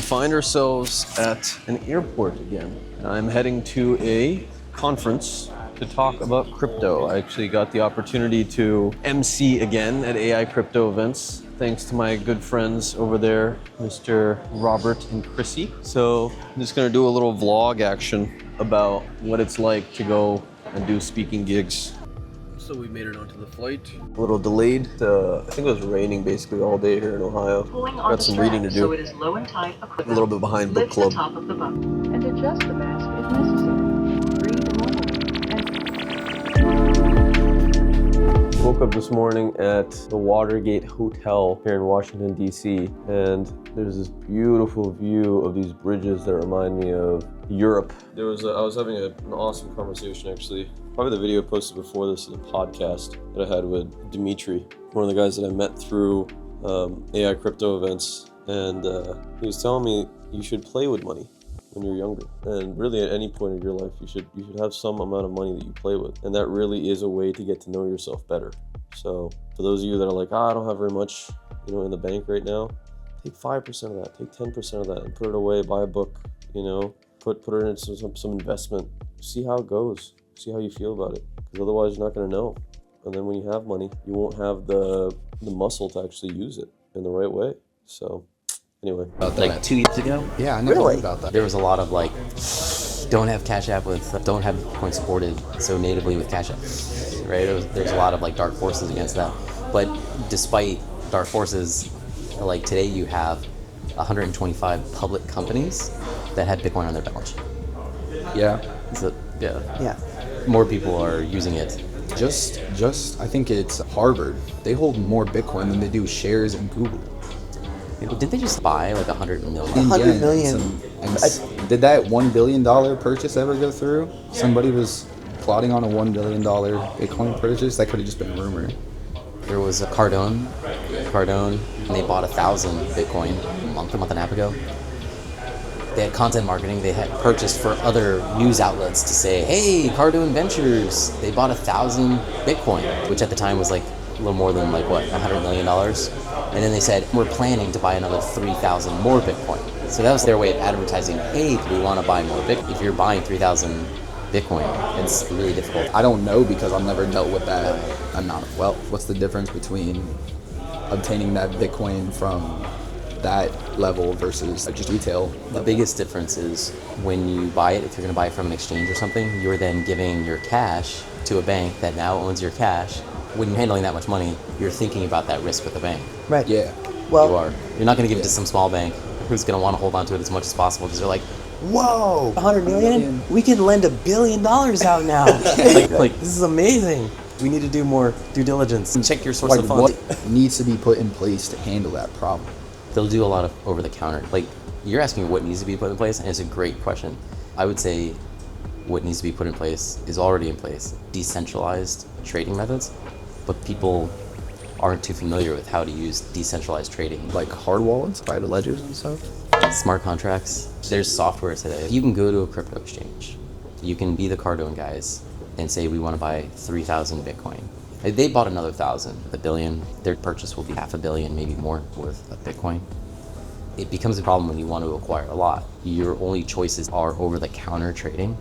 find ourselves at an airport again. I'm heading to a conference to talk about crypto. I actually got the opportunity to MC again at AI crypto events, thanks to my good friends over there, Mr. Robert and Chrissy. So I'm just gonna do a little vlog action about what it's like to go and do speaking gigs. So we made it onto the flight. A little delayed. I think it was raining basically all day here in Ohio. Got some reading to do. So it is low and tight A little bit behind book club. the top of the boat. And adjust the mask if necessary. Breathe normally. Woke up this morning at the Watergate Hotel here in Washington D.C. and there's this beautiful view of these bridges that remind me of Europe. I was having an awesome conversation actually. Probably the video posted before this is a podcast that I had with Dimitri, one of the guys that I met through AI crypto events, and he was telling me you should play with money when you're younger, and really at any point of your life you should have some amount of money that you play with, and that really is a way to get to know yourself better. So for those of you that are like, I don't have very much, in the bank right now, take 5% of that, take 10% of that, and put it away. Buy a book, put it into some investment. See how it goes. See how you feel about it, because otherwise you're not going to know. And then when you have money, you won't have the muscle to actually use it in the right way. So anyway. Like 2 years ago? Yeah, I never heard about that. There was a lot of don't have Cash App don't have Bitcoin supported so natively with Cash App, right? There's a lot of dark forces against that. But despite dark forces, today you have 125 public companies that have Bitcoin on their balance sheet. Yeah. So, yeah. More people are using it. Just I think it's Harvard. They hold more Bitcoin than they do shares in Google. Didn't they just buy 100 million? 100 million. And did that $1 billion purchase ever go through? Somebody was plotting on a $1 billion Bitcoin purchase. That could have just been a rumor. There was a Cardone, and they bought 1,000 Bitcoin a month and a half ago. They had content marketing. They had purchased for other news outlets to say, hey, Cardone Ventures, they bought 1,000 Bitcoin, which at the time was a little more than $100 million. And then they said, we're planning to buy another 3,000 more Bitcoin. So that was their way of advertising, hey, we want to buy more Bitcoin. If you're buying 3,000 Bitcoin, it's really difficult. I don't know because I've never dealt with that amount of wealth. What's the difference between obtaining that Bitcoin from that level versus just retail level? The biggest difference is when you buy it, if you're going to buy it from an exchange or something, you're then giving your cash to a bank that now owns your cash. When you're handling that much money, you're thinking about that risk with the bank. Right. Yeah. Well, you are. You're not going to give it to some small bank who's going to want to hold on to it as much as possible because they're like, whoa, 100 million? We can lend $1 billion out now. this is amazing. We need to do more due diligence and check your source of funds. What needs to be put in place to handle that problem? They'll do a lot of over-the-counter. You're asking what needs to be put in place, and it's a great question. I would say what needs to be put in place is already in place. Decentralized trading methods, but people aren't too familiar with how to use decentralized trading. Like hard wallets, private ledgers and stuff? Smart contracts. There's software today. You can go to a crypto exchange. You can be the Cardone guys and say, we want to buy 3,000 Bitcoin. They bought another 1,000, $1 billion. Their purchase will be $500 million, maybe more, worth of Bitcoin. It becomes a problem when you want to acquire a lot. Your only choices are over-the-counter trading,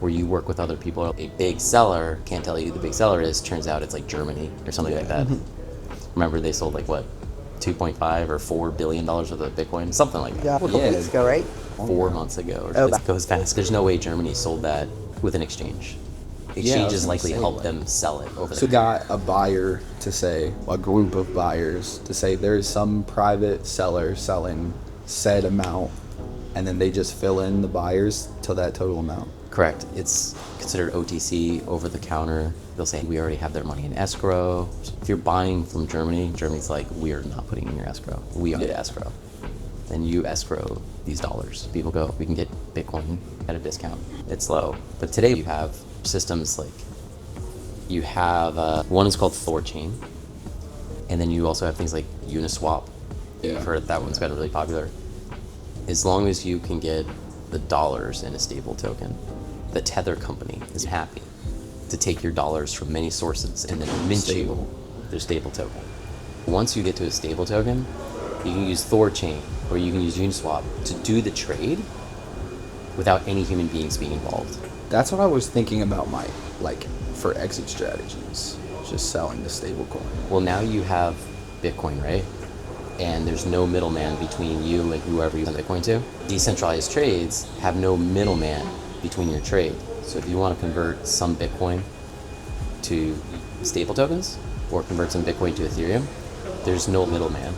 where you work with other people. A big seller can't tell you who the big seller is. Turns out it's Germany or something like that. Remember, they sold 2.5 or $4 billion worth of Bitcoin, something like that. Yeah, a couple weeks ago, right? 4 months ago. It goes fast. There's no way Germany sold that with an exchange. Exchanges likely help them sell it over there. So got a buyer to say, a group of buyers to say there's some private seller selling said amount, and then they just fill in the buyers to that total amount. Correct. It's considered OTC, over the counter. They'll say, we already have their money in escrow. If you're buying from Germany, Germany's like, we are not putting in your escrow. We are the escrow. Then you escrow these dollars. People go, we can get Bitcoin at a discount. It's low. But today you have systems you have, one is called Thorchain. And then you also have things like Uniswap. Yeah. I've heard that one's gotten really popular. As long as you can get the dollars in a stable token, the Tether company is happy to take your dollars from many sources and then mint you their stable token. Once you get to a stable token, You can use Thorchain or you can use Uniswap to do the trade without any human beings being involved. That's what I was thinking about for exit strategies, just selling the stablecoin. Well, now you have Bitcoin, right? And there's no middleman between you and whoever you send Bitcoin to. Decentralized trades have no middleman between your trade. So if you want to convert some Bitcoin to stable tokens or convert some Bitcoin to Ethereum, there's no middleman.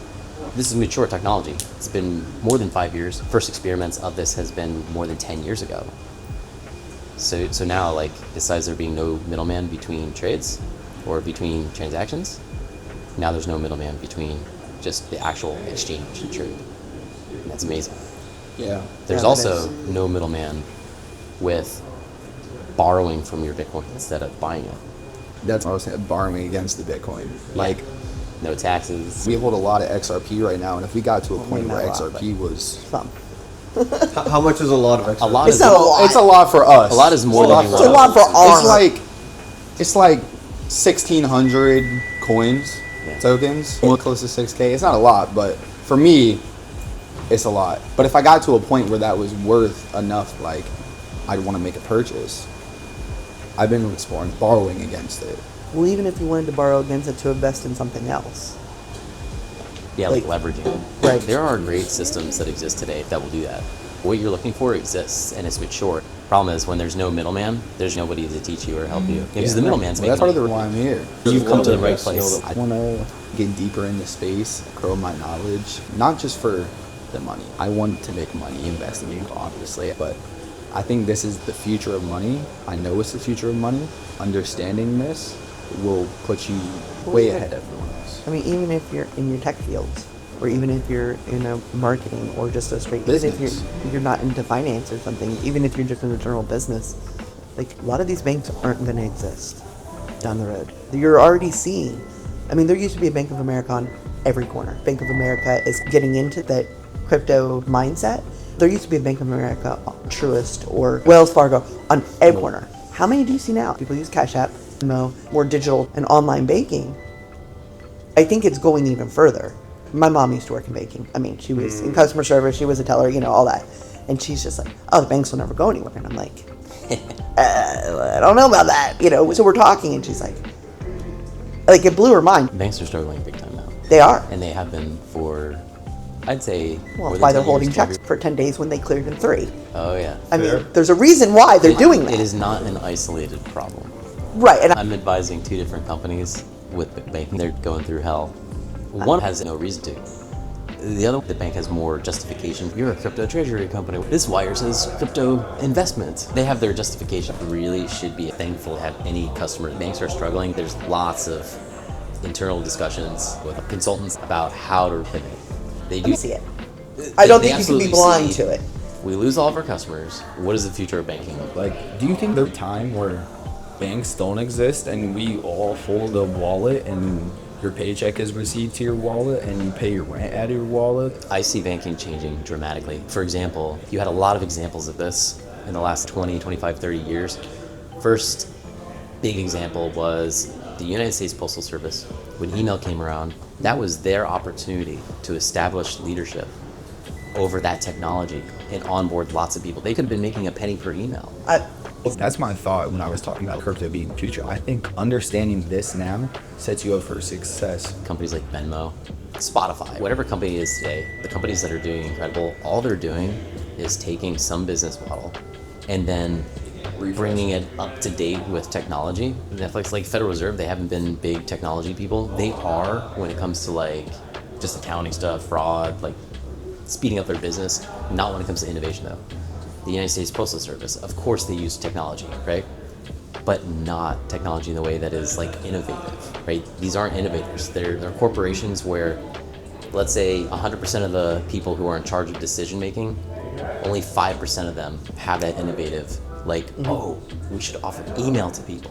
This is mature technology. It's been more than 5 years. First experiments of this has been more than 10 years ago. So now, besides there being no middleman between trades or between transactions, now there's no middleman between just the actual exchange and trade. And that's amazing. Yeah. There's also no middleman with borrowing from your Bitcoin instead of buying it. That's what I was saying, borrowing against the Bitcoin. No taxes. We hold a lot of XRP right now, and if we got to a point where not a lot, XRP was... Some. How much is a lot of extra? A lot It's is not a lot. It's a lot for us. A lot is more than you It's a lot want. for our. It's like 1,600 coins, Yeah. tokens, close to 6K. It's not a lot, but for me, it's a lot. But if I got to a point where that was worth enough, I'd want to make a purchase, I've been exploring borrowing against it. Well, even if you wanted to borrow against it to invest in something else. Yeah, like leveraging. Right. There are great systems that exist today that will do that. What you're looking for exists and it's mature. Problem is when there's no middleman, there's nobody to teach you or help you. Because the middleman's Well, making that's part of money. the reason why I'm here. You've come to the right place. I want to get deeper in the space, grow my knowledge, not just for the money. I want to make money investing in it, obviously, but I think this is the future of money. I know it's the future of money. Understanding this will put you way ahead of everyone else. I mean, even if you're in your tech fields, or even if you're in a marketing or just a straight Business. even if you're not into finance or something, even if you're just in a general business, a lot of these banks aren't going to exist down the road. You're already seeing. I mean, there used to be a Bank of America on every corner. Bank of America is getting into that crypto mindset. There used to be a Bank of America, Truist, or Wells Fargo on every corner. How many do you see now? People use Cash App, more digital and online banking. I think it's going even further. My mom used to work in banking. I mean, she was in customer service, she was a teller, all that. And she's just like, oh, the banks will never go anywhere. And I'm like, I don't know about that, So we're talking, and she's like, it blew her mind. Banks are struggling big time now. They are. And they have been for, I'd say, Well, more that's than why they're 10 holding years, checks 12 years. for 10 days when they cleared in 3. Oh, yeah. I mean, there's a reason why they're doing that. It is not an isolated problem. Right. And I'm advising 2 different companies with banking. They're going through hell. One has no reason to. The other, the bank has more justification. You're a crypto treasury company. This wire says crypto investment. They have their justification. Really should be thankful to have any customer. Banks are struggling. There's lots of internal discussions with consultants about how to pivot. They do see it. I don't they think you can be absolutely blind see, to it. We lose all of our customers. What is the future of banking look like? Do you think there's a time where banks don't exist and we all hold a wallet and your paycheck is received to your wallet and you pay your rent out of your wallet? I see banking changing dramatically. For example, you had a lot of examples of this in the last 20, 25, 30 years. First big example was the United States Postal Service. When email came around, that was their opportunity to establish leadership over that technology and onboard lots of people. They could have been making a penny per email. That's my thought when I was talking about crypto being the future. I think understanding this now sets you up for success. Companies like Venmo, Spotify, whatever company it is today, the companies that are doing incredible, all they're doing is taking some business model and then bringing it up to date with technology. Netflix, like Federal Reserve, they haven't been big technology people. They are when it comes to just accounting stuff, fraud, speeding up their business, not when it comes to innovation though. The United States Postal Service, of course they use technology, right? But not technology in the way that is innovative, right? These aren't innovators. They're corporations where, let's say 100% of the people who are in charge of decision making, only 5% of them have that innovative, oh, we should offer email to people.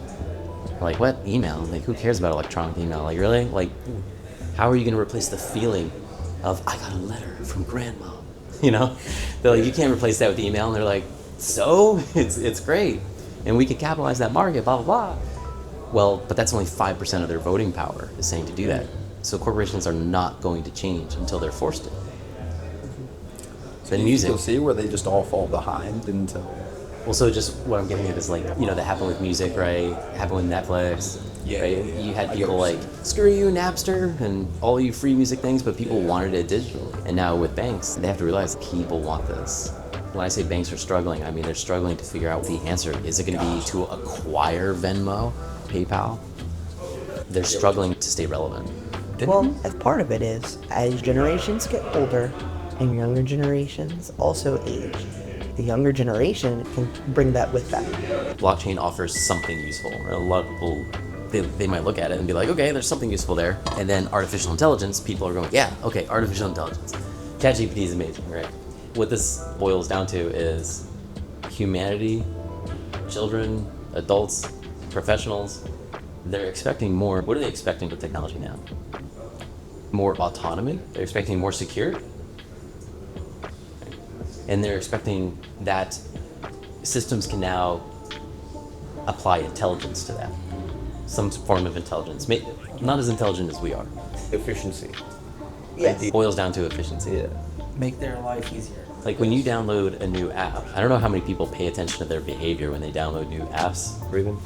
We're what, email? Who cares about electronic email? Really? How are you gonna replace the feeling of, I got a letter from grandma? They're you can't replace that with email. And they're so? It's great. And we could capitalize that market, blah, blah, blah. Well, but that's only 5% of their voting power is saying to do that. So corporations are not going to change until they're forced to. So you'll see where they just all fall behind until. Well, so just what I'm getting at is like, that happened with music, right? Happened with Netflix. Yeah, right? yeah, yeah. You had people like, screw you, Napster, and all you free music things, but people wanted it digitally. And now with banks, they have to realize people want this. When I say banks are struggling, I mean they're struggling to figure out the answer. Is it going to be to acquire Venmo, PayPal? They're struggling to stay relevant. Well, as part of it is, as generations get older and younger generations also age, the younger generation can bring that with them. Blockchain offers something useful. A lot of people, they might look at it and be like, okay, there's something useful there. And then artificial intelligence, people are going, yeah, okay, artificial intelligence. ChatGPT is amazing, right? What this boils down to is humanity, children, adults, professionals, they're expecting more. What are they expecting with technology now? More autonomy? They're expecting more security? And they're expecting that systems can now apply intelligence to that. Some form of intelligence. Not as intelligent as we are. Efficiency. Yes. It boils down to efficiency. Yeah. Make their life easier. Like when you download a new app, I don't know how many people pay attention to their behavior when they download new apps. Breathing.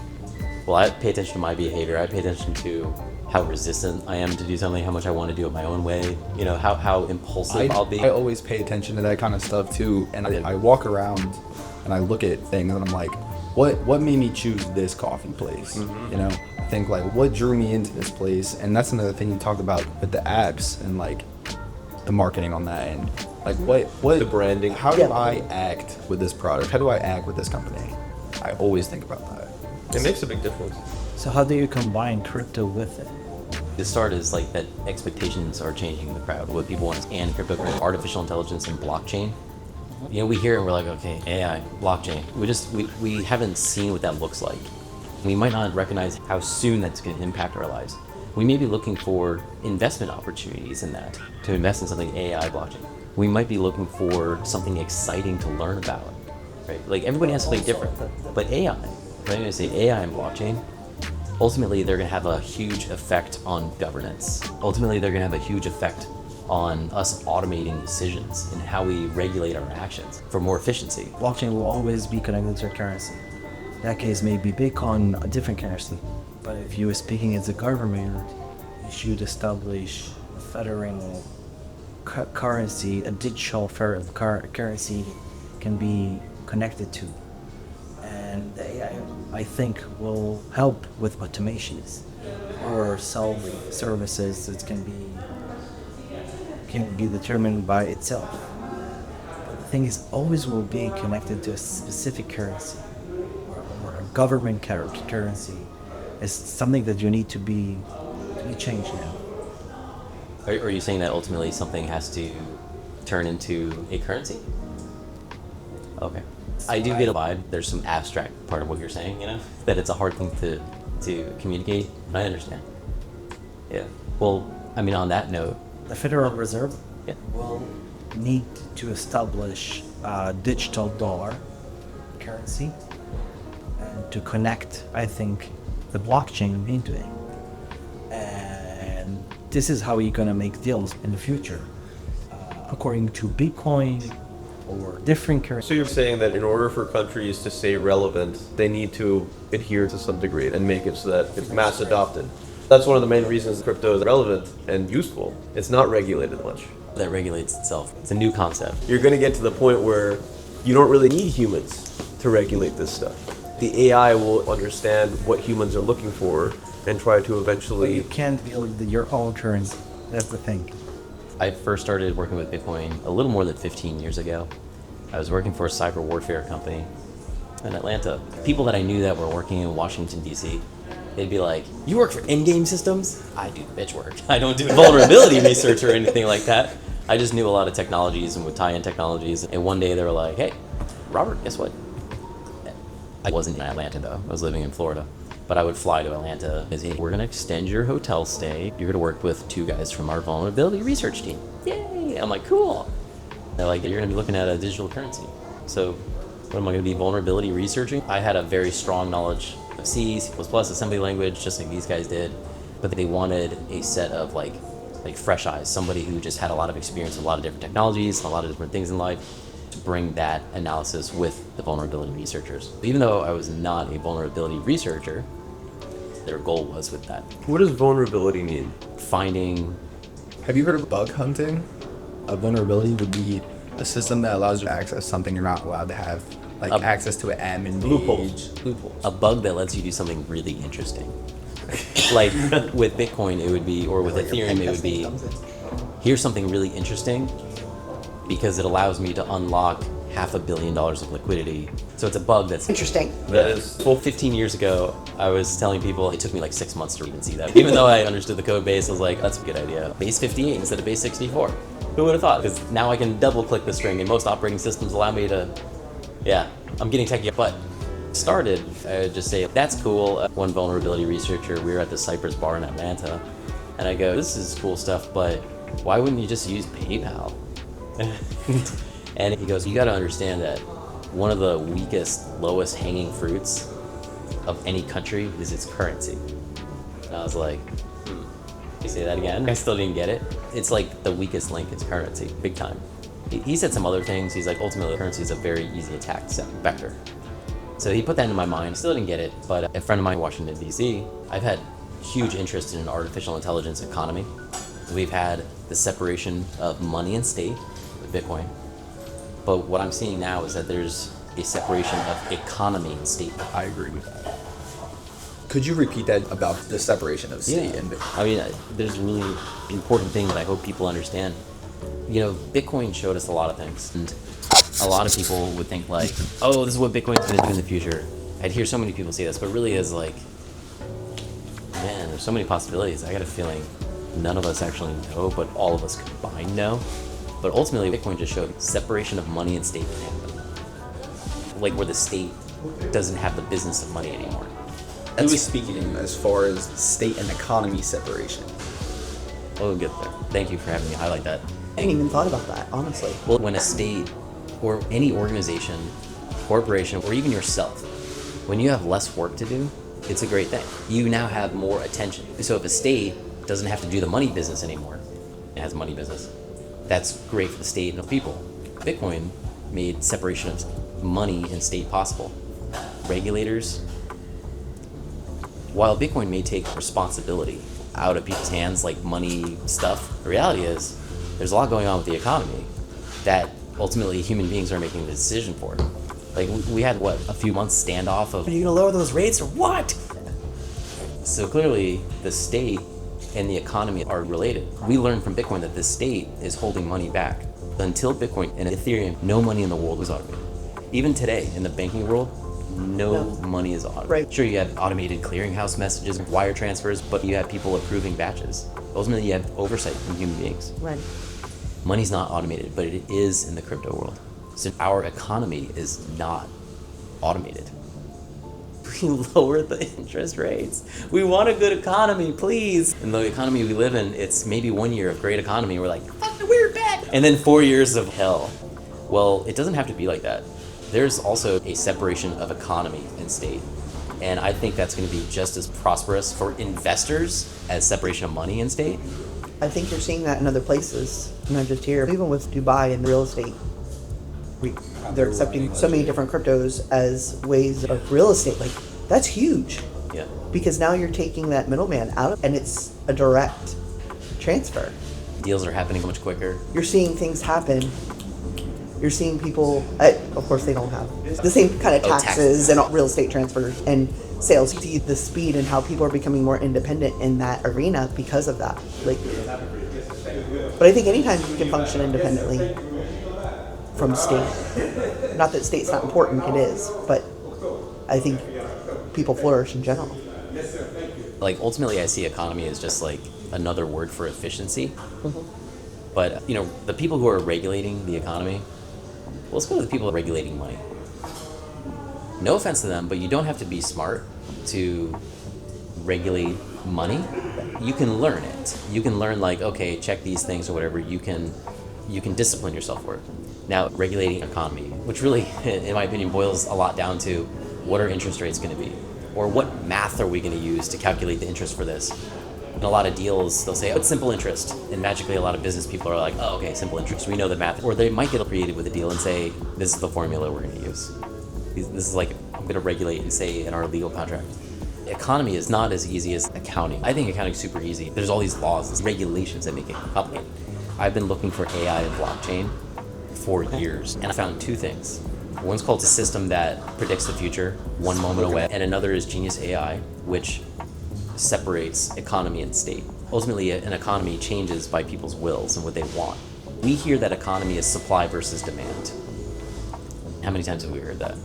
Well, I pay attention to my behavior. I pay attention to how resistant I am to do something, how much I want to do it my own way, how impulsive I'll be. I always pay attention to that kind of stuff too, and I walk around and I look at things and I'm like, what made me choose this coffee place? I think like what drew me into this place, and that's another thing you talked about with the apps and like the marketing on that end. Like what The branding. How do I act with this product? How do I act with this company? I always think about that. It makes a big difference. So how do you combine crypto with it? The start is like that expectations are changing in the crowd. What people want is cryptocurrency, artificial intelligence, and blockchain. We hear it and we're like, okay, AI, blockchain. We haven't seen what that looks like. We might not recognize how soon that's going to impact our lives. We may be looking for investment opportunities in that, to invest in something AI, blockchain. We might be looking for something exciting to learn about, right? Like everybody has something different, but AI, right? I'm going to say AI and blockchain, ultimately they're going to have a huge effect on governance. Ultimately, they're going to have a huge effect on us automating decisions and how we regulate our actions for more efficiency. Blockchain will always be connected to a currency. In that case, maybe Bitcoin, a different currency. But if you are speaking as a government, you should establish a federal currency, a digital currency can be connected to. And the AI, I think, will help with automations or sell services that can be determined by itself. But the thing is, always will be connected to a specific currency or a government currency. It's something that you need to be changed now. Are you saying that ultimately something has to turn into a currency? Okay. I do get a vibe. There's some abstract part of what you're saying, that it's a hard thing to communicate. I understand. Yeah. Well, on that note, The Federal Reserve yeah. will need to establish a digital dollar currency and to connect, I think, the blockchain into it. And this is how you're going to make deals in the future. According to Bitcoin or different currencies. So you're saying that in order for countries to stay relevant, they need to adhere to some degree and make it so that it's mass adopted. That's one of the main reasons crypto is relevant and useful. It's not regulated much. That regulates itself. It's a new concept. You're going to get to the point where you don't really need humans to regulate this stuff. The AI will understand what humans are looking for and try to You eventually... can't build your own currency. That's the thing. I first started working with Bitcoin a little more than 15 years ago. I was working for a cyber warfare company in Atlanta. People that I knew that were working in Washington, D.C., they'd be like, you work for in-game systems? I do bitch work. I don't do vulnerability research or anything like that. I just knew a lot of technologies and would tie in technologies. And one day they were like, hey, Robert, guess what? I wasn't in Atlanta though. I was living in Florida. But I would fly to Atlanta and say, we're going to extend your hotel stay. You're going to work with 2 guys from our vulnerability research team. Yay! I'm like, cool. They're like, you're going to be looking at a digital currency. So what am I going to be vulnerability researching? I had a very strong knowledge of C, C++, assembly language, just like these guys did. but they wanted a set of like fresh eyes, somebody who just had a lot of experience with a lot of different technologies, a lot of different things in life, to bring that analysis with the vulnerability researchers. Even though I was not a vulnerability researcher, their goal was with that. What does vulnerability mean? Finding. Have you heard of bug hunting? A vulnerability would be a system that allows you to access something you're not allowed to have, like access to an admin page. Loopholes. A bug that lets you do something really interesting. Like with Bitcoin, it would be, or with Ethereum, it would be, here's something really interesting because it allows me to unlock $500 million of liquidity. So it's a bug that's Interesting. That is. Well, 15 years ago, I was telling people it took me like 6 months to even see that. Even though I understood the code base, I was like, that's a good idea. Base 58 instead of base 64. Who would have thought? Because now I can double click the string and most operating systems allow me to, yeah, I'm getting techie. But started, I would just say, that's cool. One vulnerability researcher, we were at the Cypress bar in Atlanta, and I go, this is cool stuff, but why wouldn't you just use PayPal? And he goes, you got to understand that one of the weakest, lowest hanging fruits of any country is its currency. And I was like, you say that again? I still didn't get it. It's like the weakest link is currency, big time. He said some other things. He's like, ultimately, currency is a very easy attack vector. So he put that into my mind. Still didn't get it, but a friend of mine in Washington D.C, I've had huge interest in an artificial intelligence economy. We've had the separation of money and state with Bitcoin. But what I'm seeing now is that there's a separation of economy and state. I agree with that. Could you repeat that about the separation of state and Bitcoin? I mean, there's really important things that I hope people understand. You know, Bitcoin showed us a lot of things. And a lot of people would think like, oh, this is what Bitcoin's going to do in the future. I'd hear so many people say this, but really is like, man, there's so many possibilities. I got a feeling none of us actually know, but all of us combined know. But ultimately, Bitcoin just showed separation of money and state can happen. Like where the state doesn't have the business of money anymore. He was speaking as far as state and economy separation. We'll get there. Thank you for having me highlight that. I hadn't even thought about that, honestly. Well, when a state or any organization, corporation, or even yourself, when you have less work to do, it's a great thing. You now have more attention. So if a state doesn't have to do the money business anymore, it has money business, that's great for the state and the people. Bitcoin made separation of money and state possible. Regulators, while Bitcoin may take responsibility out of people's hands, like money stuff, the reality is there's a lot going on with the economy that ultimately human beings are making the decision for. Like we had a few months standoff of, are you gonna lower those rates or what? So clearly the state and the economy are related. We learned from Bitcoin that the state is holding money back. Until Bitcoin and Ethereum, no money in the world was automated. Even today in the banking world, no money is automated. Right. Sure, you have automated clearinghouse messages, wire transfers, but you have people approving batches. Ultimately, you have oversight from human beings. Right. Money's not automated, but it is in the crypto world. So our economy is not automated. We lower the interest rates. We want a good economy, please. In the economy we live in, it's maybe 1 year of great economy. We're like, fuck, we're bad. And then 4 years of hell. Well, it doesn't have to be like that. There's also a separation of economy and state. And I think that's going to be just as prosperous for investors as separation of money and state. I think you're seeing that in other places, not just here. Even with Dubai and real estate, they're accepting so many different cryptos as ways of real estate. Like, that's huge. Yeah. Because now you're taking that middleman out and it's a direct transfer. Deals are happening much quicker. You're seeing things happen. You're seeing people, of course they don't have the same kind of taxes and real estate transfers and sales. You see the speed and how people are becoming more independent in that arena because of that. Like, but I think anytime you can function independently from state, not that state's not important, it is, but I think people flourish in general. Like ultimately I see economy as just like another word for efficiency. Mm-hmm. But, you know, the people who are regulating the economy, well, let's go to the people regulating money. No offense to them, but you don't have to be smart to regulate money. You can learn it. You can learn like, okay, check these things or whatever. You can discipline yourself for it. Now, regulating economy, which really, in my opinion, boils a lot down to what are interest rates going to be? Or what math are we going to use to calculate the interest for this? In a lot of deals, they'll say, oh, it's simple interest. And magically, a lot of business people are like, oh, okay, simple interest. We know the math. Or they might get creative with a deal and say, this is the formula we're going to use. This is like, I'm going to regulate and say in our legal contract. Economy is not as easy as accounting. I think accounting is super easy. There's all these laws, these regulations that make it complicated. I've been looking for AI and blockchain for years, and I found two things. One's called a system that predicts the future, one moment away, and another is Genius AI, which separates economy and state. Ultimately, an economy changes by people's wills and what they want. We hear that economy is supply versus demand. How many times have we heard that?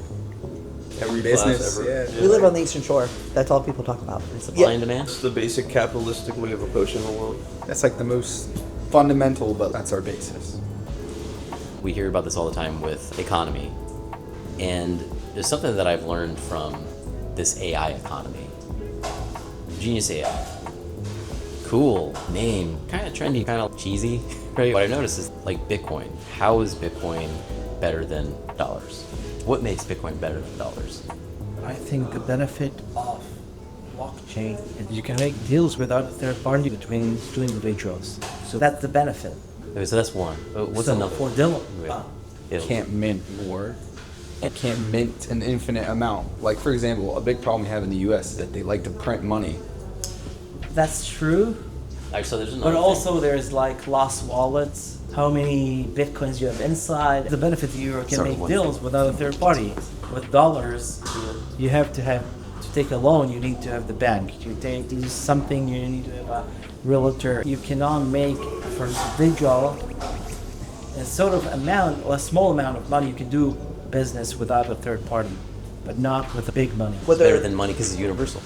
Every business, yeah. We live on the Eastern Shore. That's all people talk about. Supply and demand? It's the basic capitalistic way of approaching the world. That's like the most fundamental, but that's our basis. We hear about this all the time with economy. And there's something that I've learned from this AI economy. Genius AI. Cool name, kind of trendy, kind of cheesy, right? What I noticed is like Bitcoin. How is Bitcoin better than dollars? What makes Bitcoin better than dollars? I think the benefit of blockchain is you can make deals without a third party between two individuals. So that's the benefit. Okay, so that's one. What's So another? for Dylan? Can't mint more. It can't mint an infinite amount. Like, for example, a big problem we have in the US is that they like to print money. That's true. Alright, so there's another But thing. also there's like lost wallets, how many bitcoins you have inside. The benefit you can Sorry, make one deals without a third party. With dollars, you have to take a loan, you need to have the bank. You do something, you need to have a realtor. You cannot make for an individual a sort of amount or a small amount of money. You can do business without a third party, but not with the big money. It's better than money because it's universal.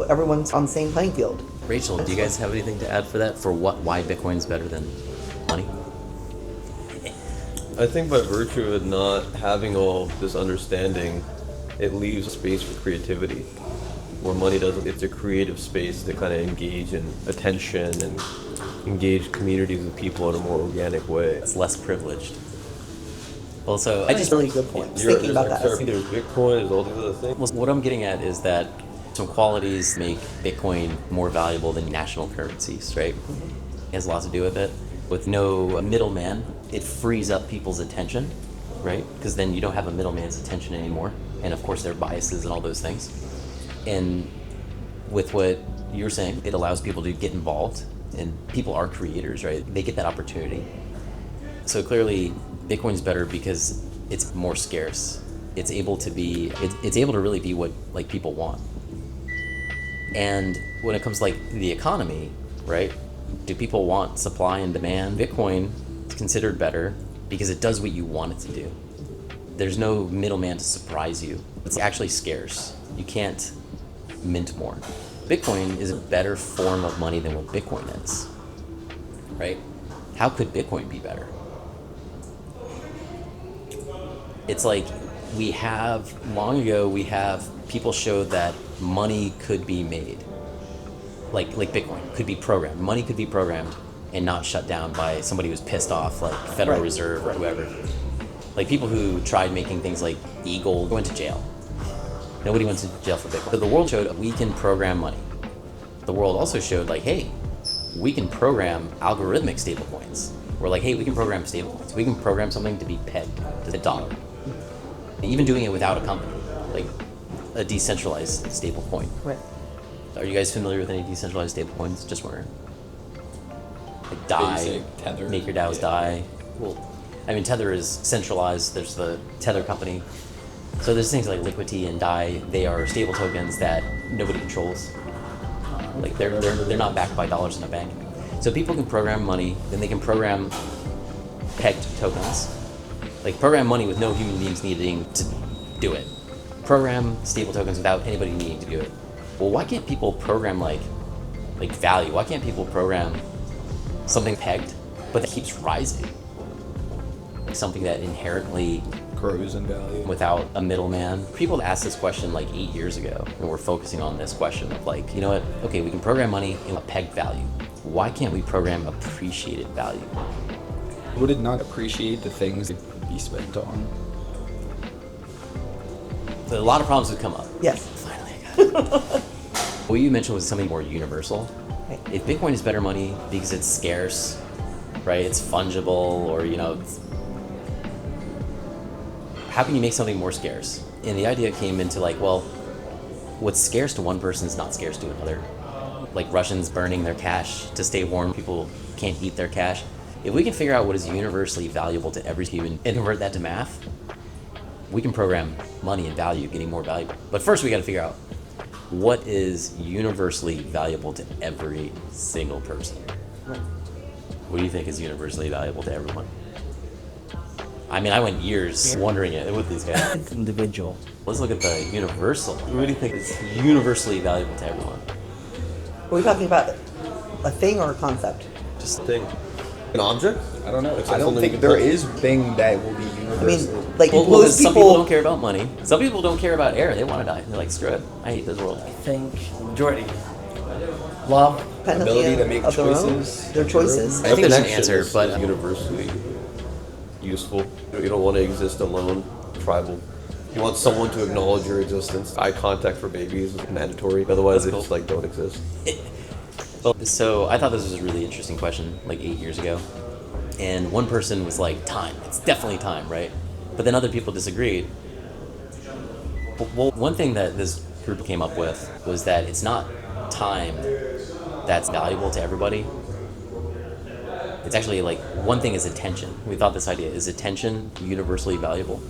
Everyone's on the same playing field. Rachel, do you guys have anything to add for that? For why Bitcoin's better than money? I think by virtue of it not having all this understanding, it leaves space for creativity. Where money doesn't, it's a creative space to kind of engage in attention and engage communities of people in a more organic way. It's less privileged. Also, I just really good point. Thinking about that. There's Bitcoin, there's all these other things. Well, what I'm getting at is that some qualities make Bitcoin more valuable than national currencies, right? It has a lot to do with it. With no middleman, it frees up people's attention, right? Because then you don't have a middleman's attention anymore. And of course, their biases and all those things. And with what you're saying, it allows people to get involved. And people are creators, right? They get that opportunity. So clearly, Bitcoin's better because it's more scarce. It's able to be, it's able to really be what like people want. And when it comes to like the economy, right? Do people want supply and demand? Bitcoin is considered better because it does what you want it to do. There's no middleman to surprise you. It's actually scarce. You can't mint more. Bitcoin is a better form of money than what Bitcoin is, right? How could Bitcoin be better? It's like long ago, people showed that money could be made. Like Bitcoin could be programmed. Money could be programmed and not shut down by somebody who's pissed off, like Federal Reserve or whoever. Like people who tried making things like e-gold went to jail. Nobody went to jail for Bitcoin. But the world showed we can program money. The world also showed like, hey, we can program algorithmic stablecoins. We're like, hey, we can program stablecoins. We can program something to be pegged to the dollar. Even doing it without a company, like a decentralized stablecoin. Right. Are you guys familiar with any decentralized stablecoins? Just wondering. Like DAI, Basic, Tether. make your DAOs die. Well, I mean, Tether is centralized. There's the Tether company. So there's things like Liquidity and DAI. They are stable tokens that nobody controls. Like they're not backed by dollars in a bank. So people can program money, then they can program pegged tokens. Like program money with no human beings needing to do it. Program stable tokens without anybody needing to do it. Well, why can't people program like value? Why can't people program something pegged, but that keeps rising? Like something that inherently Grows in value. without a middleman. People asked this question like 8 years ago, and we're focusing on this question of like, you know what? Okay, we can program money in a pegged value. Why can't we program appreciated value? Would it not appreciate the things it could be spent on? So a lot of problems would come up. Yes. Finally, I got it. What you mentioned was something more universal. If Bitcoin is better money because it's scarce, right? It's fungible, or how can you make something more scarce? And the idea came into like, well, what's scarce to one person is not scarce to another. Like Russians burning their cash to stay warm, people can't eat their cash. If we can figure out what is universally valuable to every human and convert that to math, we can program money and value getting more valuable. But first we got to figure out what is universally valuable to every single person. What do you think is universally valuable to everyone? I mean, I went years wondering it with these guys. It's individual. Let's look at the universal. What do you think is universally valuable to everyone? Are we talking about a thing or a concept? Just a thing. An object? I don't know. Like I don't something think you there touch. is thing that will be I universal. mean, like Well, most some people don't people. care about money. Some people don't care about air. They want to die. They're like, screw it. I hate this world. I think majority. Love. Ability to make of their own, choices. their choices. I think there's an Connection answer, is but universally useful. You don't want to exist alone, tribal. You want someone to acknowledge your existence. Eye contact for babies is mandatory. Otherwise, they That's just cool. like don't exist. So I thought this was a really interesting question, like 8 years ago. And one person was like, time. It's definitely time, right? But then other people disagreed. Well, one thing that this group came up with was that it's not time that's valuable to everybody. It's actually like one thing is attention. We thought this idea, is attention universally valuable?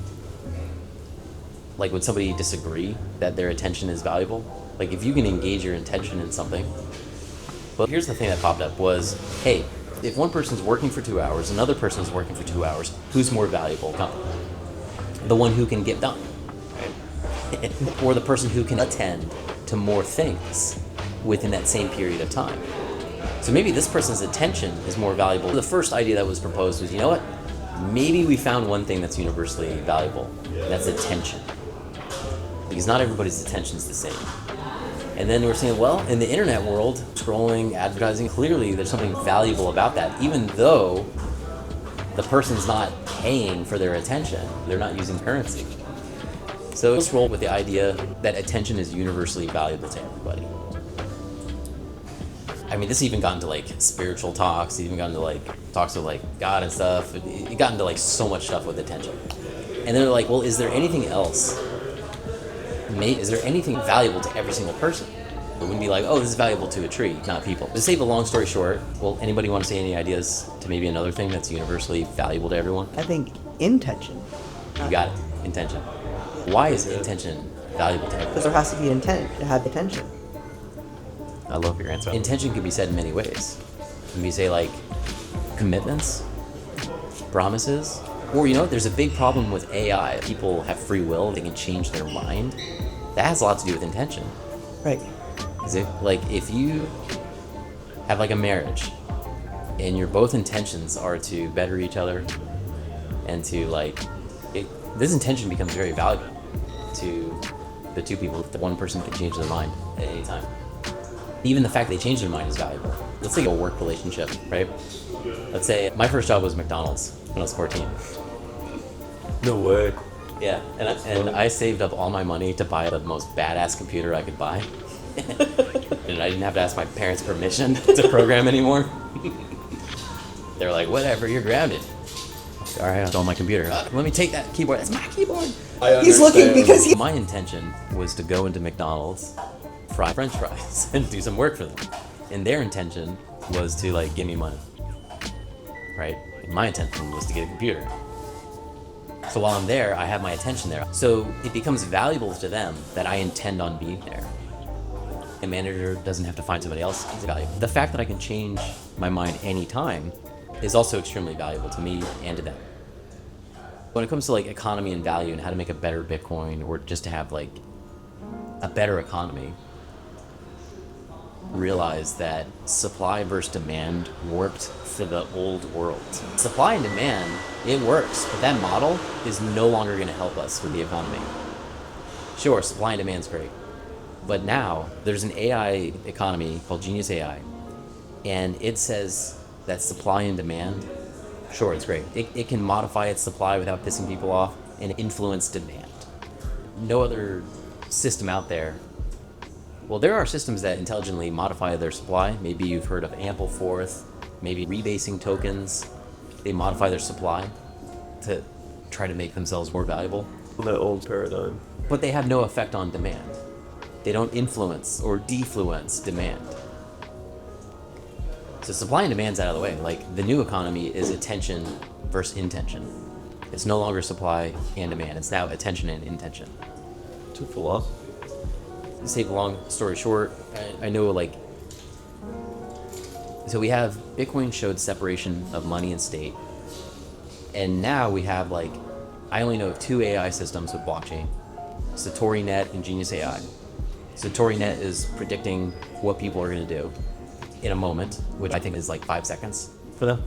Like, would somebody disagree that their attention is valuable? Like, if you can engage your attention in something. But here's the thing that popped up was, hey, if one person's working for 2 hours, another person's working for 2 hours, who's more valuable? The one who can get done, right? Or the person who can attend to more things within that same period of time. So maybe this person's attention is more valuable. The first idea that was proposed was, you know what? Maybe we found one thing that's universally valuable, and that's attention. Because not everybody's attention is the same. And then we're saying, well, in the internet world, scrolling, advertising, clearly there's something valuable about that, even though the person's not paying for their attention. They're not using currency. So let's roll with the idea that attention is universally valuable to everybody. I mean, this even got into like spiritual talks, even got into like talks with like God and stuff. It got into like so much stuff with attention. And they're like, well, is there anything else? Is there anything valuable to every single person? It wouldn't be like, oh, this is valuable to a tree, not people. To save a long story short, well, anybody want to say any ideas to maybe another thing that's universally valuable to everyone? I think intention. You got it, intention. Why is intention valuable to everyone? Because there has to be intent to have attention. I love your answer. Intention can be said in many ways. Can we say like commitments, promises, or there's a big problem with AI. People have free will; they can change their mind. That has a lot to do with intention. Right. Is it like if you have like a marriage, and your both intentions are to better each other, and to this intention becomes very valuable to the two people. The one person can change their mind at any time. Even the fact they change their mind is valuable. Let's take a work relationship, right? Let's say my first job was McDonald's when I was 14. No way. Yeah, and I saved up all my money to buy the most badass computer I could buy. And I didn't have to ask my parents' permission to program anymore. They were like, whatever, you're grounded. All right, I'll stole my computer. Let me take that keyboard. That's my keyboard. He's looking because he. My intention was to go into McDonald's, fry French fries, and do some work for them. And their intention was to give me money, right? And my intention was to get a computer. So while I'm there, I have my attention there. So it becomes valuable to them that I intend on being there. A manager doesn't have to find somebody else who's valuable. The fact that I can change my mind anytime is also extremely valuable to me and to them. When it comes to economy and value and how to make a better Bitcoin or just to have a better economy, realize that supply versus demand worked for the old world. Supply and demand, it works, but that model is no longer going to help us with the economy. Sure, supply and demand's great, but now there's an AI economy called Genius AI, and it says that supply and demand, sure, it's great. It can modify its supply without pissing people off and influence demand. No other system out there Well, there are systems that intelligently modify their supply. Maybe you've heard of ample forth, maybe rebasing tokens. They modify their supply to try to make themselves more valuable. That old paradigm. But they have no effect on demand. They don't influence or defluence demand. So supply and demand's out of the way. Like, the new economy is attention versus intention. It's no longer supply and demand. It's now attention and intention. To philosophy. To save a long story short, I know, like, so we have Bitcoin showed separation of money and state. And now we have, like, I only know of 2 AI systems with blockchain, SatoriNet and Genius AI. SatoriNet is predicting what people are going to do in a moment, which I think is like 5 seconds for them.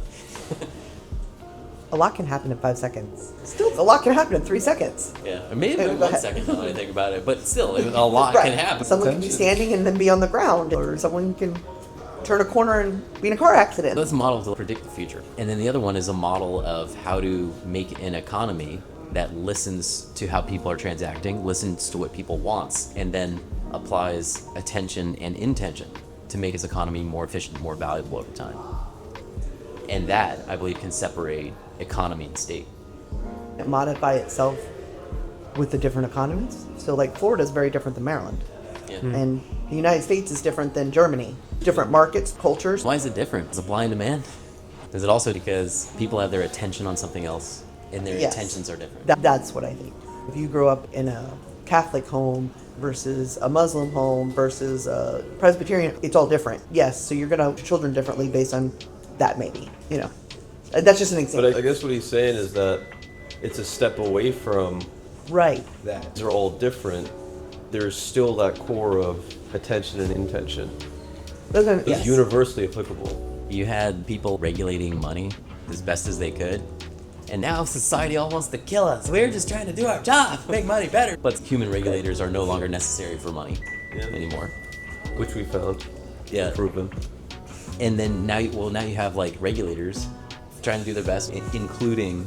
A lot can happen in 5 seconds. Still, a lot can happen in 3 seconds. Yeah, maybe Go 1 ahead. second now that I think about it, but still, a lot Right. can happen. Someone can be standing and then be on the ground, or someone can turn a corner and be in a car accident. Those models will predict the future. And then the other one is a model of how to make an economy that listens to how people are transacting, listens to what people wants, and then applies attention and intention to make its economy more efficient, more valuable over time. And that, I believe, can separate economy and state. It modify itself with the different economies. So, like, Florida is very different than Maryland. Yeah. And the United States is different than Germany. Different markets, cultures. Why is it different? Supply and demand? Is it also because people have their attention on something else and their Yes. intentions are different? That's what I think. If you grow up in a Catholic home versus a Muslim home versus a Presbyterian, it's all different. Yes, so you're going to have children differently based on that, maybe, you know. That's just an example. But I guess what he's saying is that it's a step away from Right. that. They're all different. There's still that core of attention and intention. It's Yes. universally applicable. You had people regulating money as best as they could, and now society all wants to kill us. We're just trying to do our job, make money better. But human regulators are no longer necessary for money anymore. Which we found. Yeah. Proven. And then now you have, like, regulators trying to do their best, including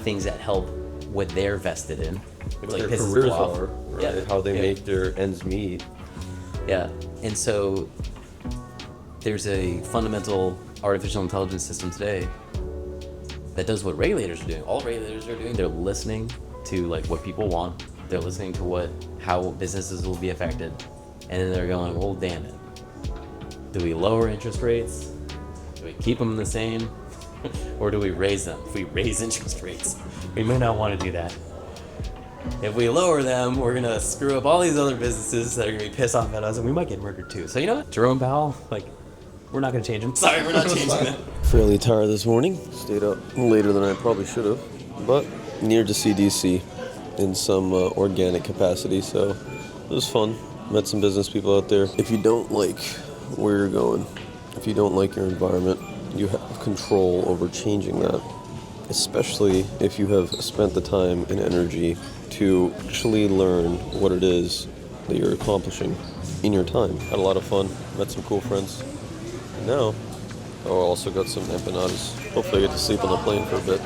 things that help what they're vested in, which, What like, their pisses careers them off. are, right? Yeah. How they Yeah. make their ends meet. Yeah, and so there's a fundamental artificial intelligence system today that does what regulators are doing. All regulators are doing, they're listening to, like, what people want. They're listening to how businesses will be affected, and then they're going, well, damn it. Do we lower interest rates? Do we keep them the same? Or do we raise them? If we raise interest rates, we may not want to do that. If we lower them, we're going to screw up all these other businesses that are going to be pissed off at us, and we might get murdered too. So, you know what? Jerome Powell, like, we're not going to change him. Sorry, we're not changing that. Fairly tired this morning. Stayed up later than I probably should have. But near to see DC in some organic capacity, so it was fun. Met some business people out there. If you don't like where you're going, if you don't like your environment, you have control over changing that. Especially if you have spent the time and energy to actually learn what it is that you're accomplishing in your time. Had a lot of fun, met some cool friends. And now, I also got some empanadas. Hopefully I get to sleep on the plane for a bit.